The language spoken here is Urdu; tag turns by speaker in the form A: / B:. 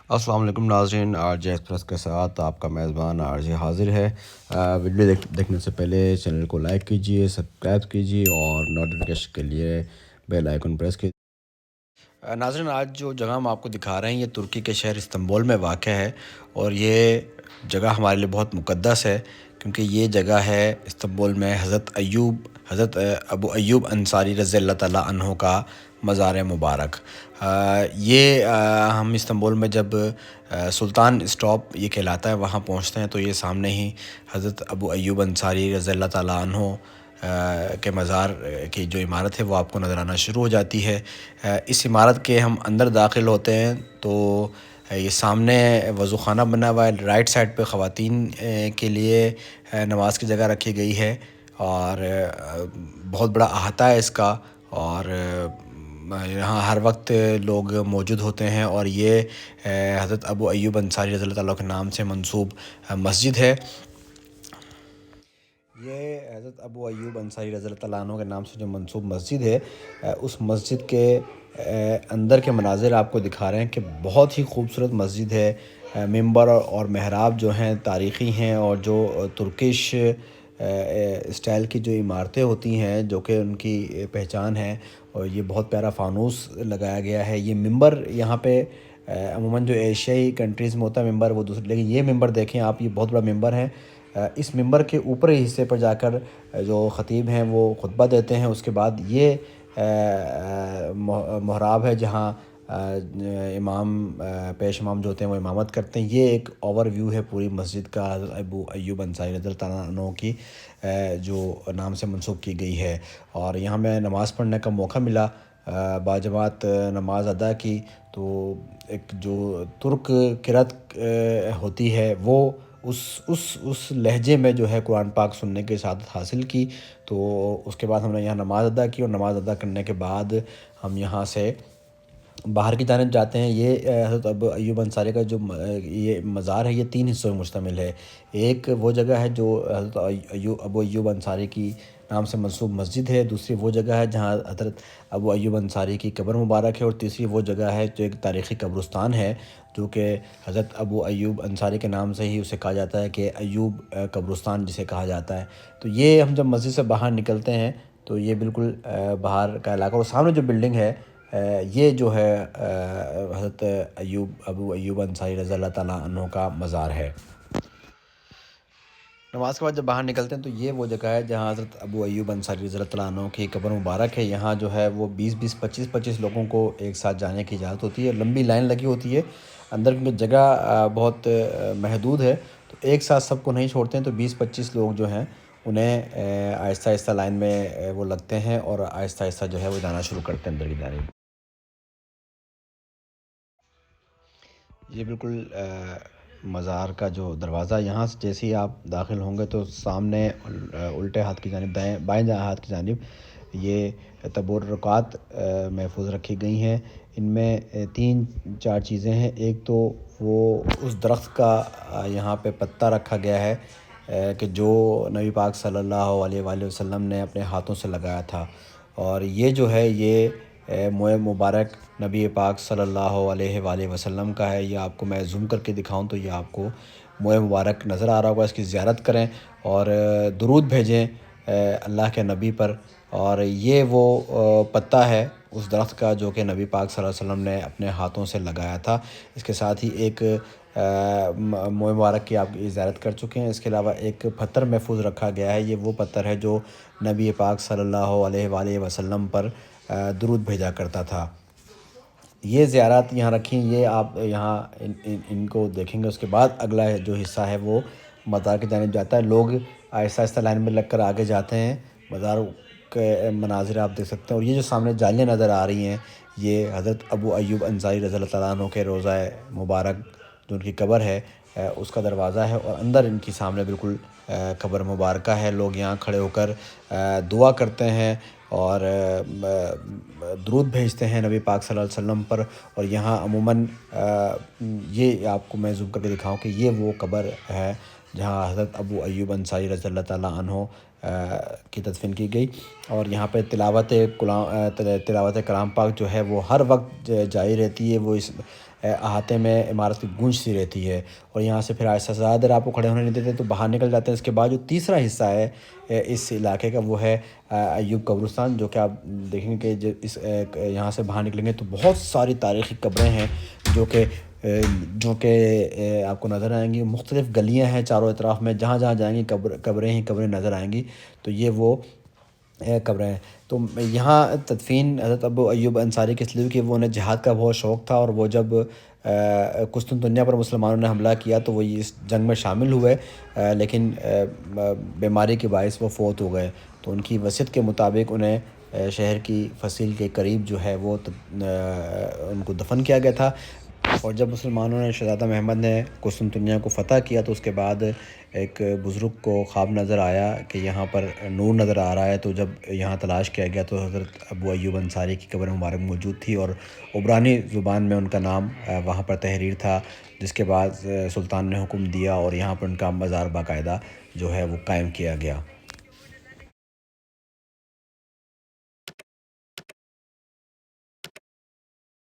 A: السلام علیکم ناظرین، آر جے ایکسپریس کے ساتھ آپ کا میزبان آر جے حاضر ہے۔ ویڈیو دیکھنے سے پہلے چینل کو لائک کیجیے، سبسکرائب کیجیے اور نوٹیفیکیشن کے لیے بیل آئیکن پریس کیجیے۔ ناظرین، آج جو جگہ ہم آپ کو دکھا رہے ہیں یہ ترکی کے شہر استنبول میں واقع ہے، اور یہ جگہ ہمارے لیے بہت مقدس ہے کیونکہ یہ جگہ ہے استنبول میں حضرت ابو ایوب انصاری رضی اللہ تعالیٰ عنہ کا مزار مبارک۔ یہ ہم استنبول میں جب سلطان اسٹاپ یہ کہلاتا ہے وہاں پہنچتے ہیں تو یہ سامنے ہی حضرت ابو ایوب انصاری رضی اللہ تعالیٰ عنہ کے مزار کی جو عمارت ہے وہ آپ کو نظر آنا شروع ہو جاتی ہے۔ اس عمارت کے ہم اندر داخل ہوتے ہیں تو یہ سامنے وضو خانہ بنا ہوا ہے، رائٹ سائڈ پہ خواتین کے لیے نماز کی جگہ رکھی گئی ہے، اور بہت بڑا احاطہ ہے اس کا، اور یہاں ہر وقت لوگ موجود ہوتے ہیں، اور یہ حضرت ابو ایوب انصاری رضی اللہ تعالیٰ کے نام سے منسوب مسجد ہے۔ یہ حضرت ابو ایوب انصاری رضی اللہ تعالیٰ عنہ کے نام سے جو منسوب مسجد ہے، اس مسجد کے اندر کے مناظر آپ کو دکھا رہے ہیں کہ بہت ہی خوبصورت مسجد ہے۔ ممبر اور محراب جو ہیں تاریخی ہیں، اور جو ترکش اسٹائل کی جو عمارتیں ہوتی ہیں جو کہ ان کی پہچان ہے، اور یہ بہت پیارا فانوس لگایا گیا ہے۔ یہ ممبر یہاں پہ عموماً جو ایشیائی کنٹریز میں ہوتا ہے ممبر وہ دوسرے، لیکن یہ ممبر دیکھیں آپ، یہ بہت بڑا ممبر ہے۔ اس ممبر کے اوپری حصے پر جا کر جو خطیب ہیں وہ خطبہ دیتے ہیں، اس کے بعد یہ محراب ہے جہاں امام پیش امام جو ہوتے ہیں وہ امامت کرتے ہیں۔ یہ ایک اوور ویو ہے پوری مسجد کا، حضرت ابو ایوب انصاری رضی اللہ تعالیٰ عنہ کی جو نام سے منسوب کی گئی ہے۔ اور یہاں میں نماز پڑھنے کا موقع ملا، باجماعت نماز ادا کی، تو ایک جو ترک قرأت ہوتی ہے وہ اس لہجے میں جو ہے قرآن پاک سننے کی سعادت حاصل کی۔ تو اس کے بعد ہم نے یہاں نماز ادا کی، اور نماز ادا کرنے کے بعد ہم یہاں سے باہر کی جانب جاتے ہیں۔ یہ حضرت ابو ایوب انصاری کا جو یہ مزار ہے یہ 3 حصوں میں مشتمل ہے۔ ایک وہ جگہ ہے جو حضرت ابو ایوب انصاری کی نام سے منسوب مسجد ہے، دوسری وہ جگہ ہے جہاں حضرت ابو ایوب انصاری کی قبر مبارک ہے، اور تیسری وہ جگہ ہے جو ایک تاریخی قبرستان ہے جو کہ حضرت ابو ایوب انصاری کے نام سے ہی اسے کہا جاتا ہے کہ ایوب قبرستان جسے کہا جاتا ہے۔ تو یہ ہم جب مسجد سے باہر نکلتے ہیں تو یہ بالکل باہر کا علاقہ، اور سامنے جو بلڈنگ ہے یہ جو ہے حضرت ابو ایوب انصاری رضی اللہ تعالیٰ عنہ کا مزار ہے۔ نماز کے بعد جب باہر نکلتے ہیں تو یہ وہ جگہ ہے جہاں حضرت ابو ایوب انصاری رضی اللہ تعالیٰ عنہ کی قبر مبارک ہے۔ یہاں جو ہے وہ 20 25 لوگوں کو ایک ساتھ جانے کی اجازت ہوتی ہے، لمبی لائن لگی ہوتی ہے اندر کیونکہ جگہ بہت محدود ہے، تو ایک ساتھ سب کو نہیں چھوڑتے ہیں، تو 20 25 لوگ جو ہیں انہیں آہستہ آہستہ لائن میں وہ لگتے ہیں، اور آہستہ آہستہ جو ہے وہ جانا شروع کرتے ہیں اندر کی جانب۔ یہ بالکل مزار کا جو دروازہ، یہاں سے جیسے ہی آپ داخل ہوں گے تو سامنے الٹے ہاتھ کی جانب، بائیں ہاتھ کی جانب یہ تبرکات محفوظ رکھی گئی ہیں۔ ان میں 3 4 چیزیں ہیں۔ ایک تو وہ اس درخت کا یہاں پہ پتہ رکھا گیا ہے کہ جو نبی پاک صلی اللہ علیہ وآلہ وسلم نے اپنے ہاتھوں سے لگایا تھا، اور یہ جو ہے یہ موئے مبارک نبی پاک صلی اللہ علیہ وآلہ وسلم کا ہے۔ یہ آپ کو میں زوم کر کے دکھاؤں تو یہ آپ کو موئے مبارک نظر آ رہا ہوگا۔ اس کی زیارت کریں اور درود بھیجیں اللہ کے نبی پر۔ اور یہ وہ پتہ ہے اس درخت کا جو کہ نبی پاک صلی اللہ علیہ وسلم نے اپنے ہاتھوں سے لگایا تھا۔ اس کے ساتھ ہی ایک موئے مبارک کی آپ زیارت کر چکے ہیں۔ اس کے علاوہ ایک پتھر محفوظ رکھا گیا ہے، یہ وہ پتھر ہے جو نبی پاک صلی اللہ علیہ وآلہ وسلم پر درود بھیجا کرتا تھا۔ یہ زیارات یہاں رکھیں، یہ آپ یہاں ان کو دیکھیں گے۔ اس کے بعد اگلا جو حصہ ہے وہ مزار کی جانب جاتا ہے۔ لوگ آہستہ آہستہ لائن میں لگ کر آگے جاتے ہیں۔ مزار کے مناظر آپ دیکھ سکتے ہیں، اور یہ جو سامنے جالیاں نظر آ رہی ہیں یہ حضرت ابو ایوب انصاری رضی اللہ تعالیٰ عنہ کے روضہ مبارک جو ان کی قبر ہے اس کا دروازہ ہے، اور اندر ان کی سامنے بالکل قبر مبارکہ ہے۔ لوگ یہاں کھڑے ہو کر دعا کرتے ہیں اور درود بھیجتے ہیں نبی پاک صلی اللہ علیہ وسلم پر۔ اور یہاں عموماً یہ آپ کو میں زوم کر کے دکھاؤں کہ یہ وہ قبر ہے جہاں حضرت ابو ایوب انصاری رضی اللہ تعالیٰ عنہ کی تدفین کی گئی۔ اور یہاں پہ تلاوت کلام پاک جو ہے وہ ہر وقت جاری رہتی ہے۔ وہ اس احاطے میں عمارت کی گونج سی رہتی ہے، اور یہاں سے پھر آہستہ سے زیادہ دیر آپ کو کھڑے ہونے نہیں دیتے تو باہر نکل جاتے ہیں۔ اس کے بعد جو تیسرا حصہ ہے اس علاقے کا وہ ہے ایوب قبرستان، جو کہ آپ دیکھیں گے کہ یہاں سے باہر نکلیں گے تو بہت ساری تاریخی قبریں ہیں جو کہ آپ کو نظر آئیں گی۔ مختلف گلیاں ہیں چاروں اطراف میں، جہاں جہاں جائیں گی قبریں ہی قبریں نظر آئیں گی۔ تو یہ وہ قبریں ہیں۔ تو یہاں تدفین حضرت ابو ایوب انصاری کی اس لیے کہ وہ انہیں جہاد کا بہت شوق تھا، اور وہ جب قسطنطنیہ پر مسلمانوں نے حملہ کیا تو وہ اس جنگ میں شامل ہوئے، لیکن بیماری کے باعث وہ فوت ہو گئے۔ تو ان کی وصیت کے مطابق انہیں شہر کی فصیل کے قریب جو ہے وہ ان کو دفن کیا گیا تھا۔ اور جب مسلمانوں نے شہزادہ محمد نے قسطنطنیہ کو فتح کیا تو اس کے بعد ایک بزرگ کو خواب نظر آیا کہ یہاں پر نور نظر آ رہا ہے، تو جب یہاں تلاش کیا گیا تو حضرت ابو ایوب انصاری کی قبر مبارک موجود تھی، اور عبرانی زبان میں ان کا نام وہاں پر تحریر تھا، جس کے بعد سلطان نے حکم دیا اور یہاں پر ان کا مزار باقاعدہ جو ہے وہ قائم کیا گیا۔